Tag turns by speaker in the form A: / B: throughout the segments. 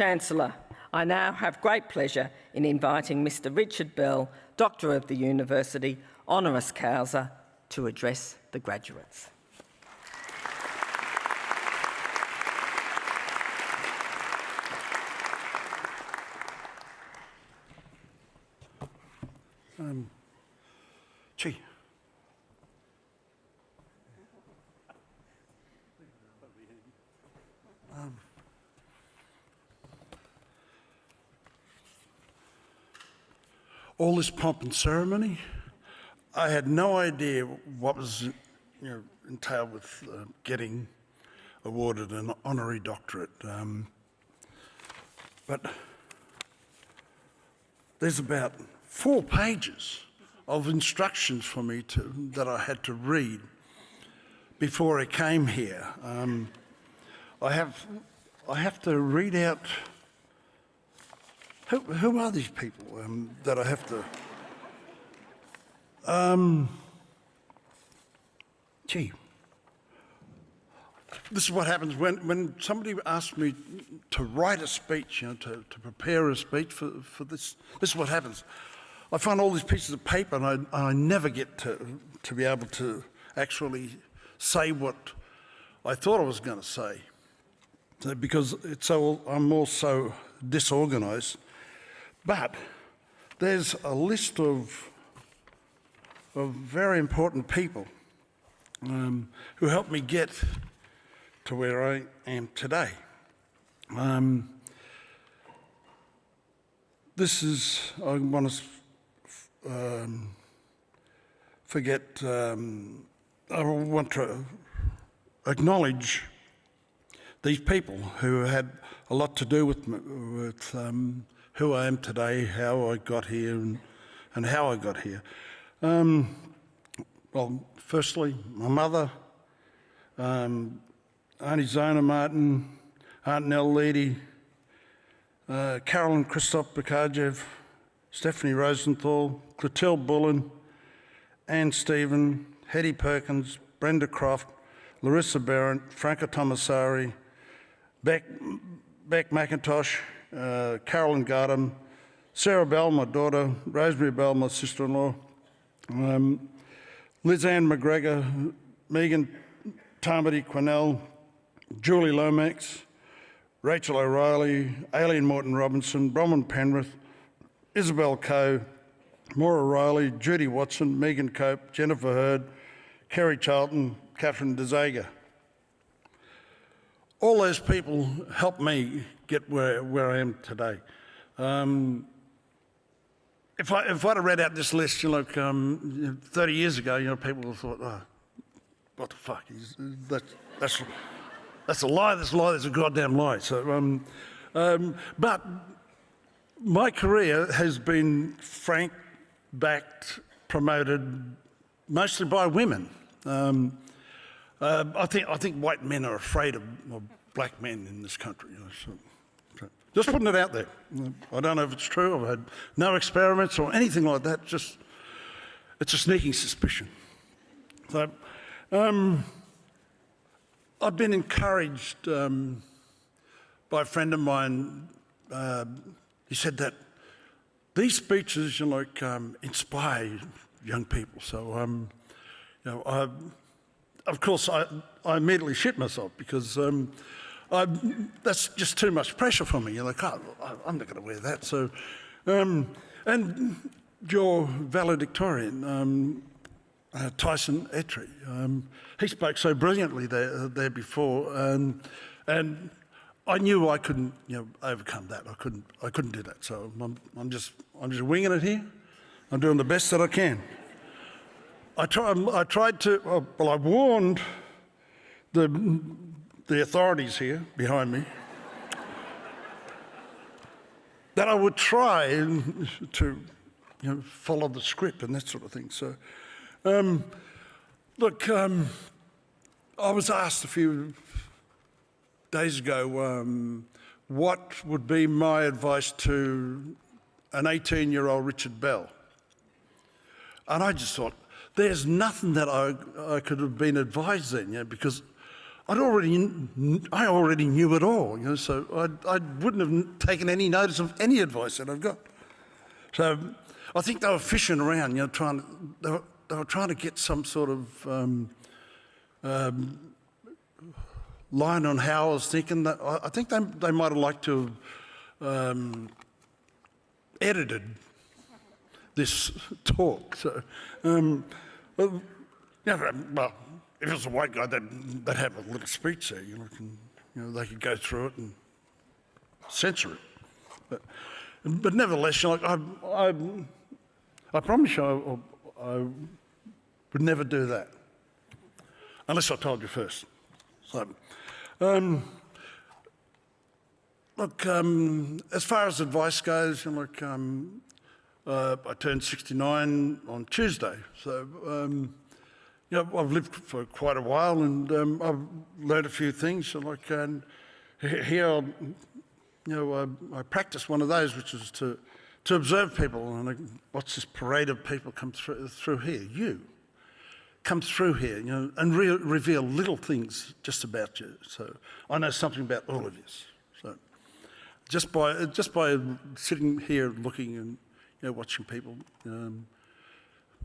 A: Chancellor, I now have great pleasure in inviting Mr Richard Bell, Doctor of the University, honoris causa, to address the graduates.
B: Gee. All this pomp and ceremony, I had no idea what was entailed with getting awarded an honorary doctorate. But there's about 4 pages of instructions for me that I had to read before I came here. I have to read out. Who are these people that I have to? Gee, this is what happens when somebody asks me to write a speech, to prepare a speech for this. This is what happens. I find all these pieces of paper, and I never get to be able to actually say what I thought I was going to say, because I'm also disorganised. But there's a list of very important people who helped me get to where I am today. I want to acknowledge these people who had a lot to do with who I am today, how I got here, and how I got here. Well, firstly, my mother, Auntie Zona Martin, Aunt Nell Leedy, Carolyn Christoph Bakajev, Stephanie Rosenthal, Clotilde Bullen, Anne Stephen, Hetty Perkins, Brenda Croft, Larissa Barrett, Franca Tomasari, Beck McIntosh, Carolyn Gardam, Sarah Bell, my daughter, Rosemary Bell, my sister-in-law, Liz Ann McGregor, Megan Tarmody Quinnell, Julie Lomax, Rachel O'Reilly, Aileen Morton Robinson, Bronwyn Penrith, Isabel Coe, Maura Riley, Judy Watson, Megan Cope, Jennifer Hurd, Kerry Charlton, Catherine DeZaga. All those people helped me get where I am today. If I'd have read out this list, 30 years ago, people would have thought, oh, what the fuck? That's a lie. That's a goddamn lie. So, but my career has been backed, promoted, mostly by women. I think white men are afraid of black men in this country. So just putting it out there. I don't know if it's true. I've had no experiments or anything like that. It's a sneaking suspicion. So I've been encouraged by a friend of mine. He said that these speeches, inspire young people. So, of course, I immediately shit myself because that's just too much pressure for me. I'm not going to wear that. So, and your valedictorian, Tyson Etry, he spoke so brilliantly there before, and I knew I couldn't, overcome that. I couldn't do that. So I'm just winging it here. I'm doing the best that I can. I warned the authorities here behind me that I would try to follow the script and that sort of thing. So, look, I was asked a few days ago what would be my advice to an 18-year-old Richard Bell. And I just thought, there's nothing that I could have been advised then, because I already knew it all, you know, so I wouldn't have taken any notice of any advice that I've got. So I think they were fishing around, you know, they were trying to get some sort of line on how I was thinking. That I think they might have liked to have edited this talk. So, yeah, well, if it was a white guy, they'd have a little speech there, you know, they could go through it and censor it. But nevertheless, you know, I promise you I would never do that, unless I told you first. So, look, as far as advice goes, you know, I turned 69 on Tuesday, so you know, I've lived for quite a while, and I've learned a few things. So like here, you know, I practice one of those, which is to observe people, and I watch this parade of people come through here. You come through here, you know, and reveal little things just about you. So I know something about all of you. So just by sitting here looking and, you know, watching people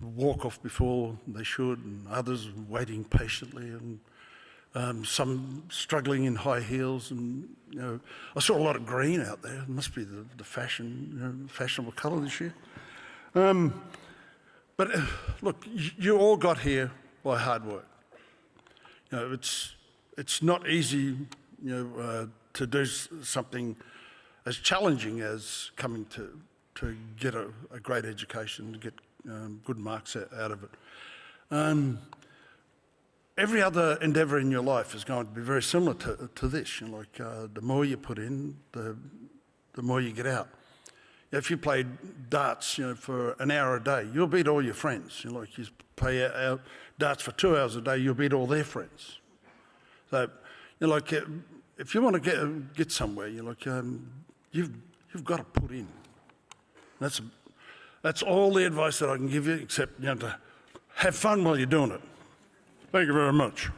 B: walk off before they should, and others waiting patiently, and some struggling in high heels, and you know, I saw a lot of green out there. It must be the fashion, you know, fashionable colour this year. But look, you all got here by hard work. You know, it's not easy, you know, to do something as challenging as coming to get a great education, to get good marks out of it. Every other endeavour in your life is going to be very similar to this. You know, like the more you put in, the more you get out. If you play darts, you know, for an hour a day, you'll beat all your friends. You know, like you play out darts for 2 hours a day, you'll beat all their friends. So, you know, like if you want to get somewhere, you know, like you've got to put in. That's all the advice that I can give you, except, you know, to have fun while you're doing it. Thank you very much.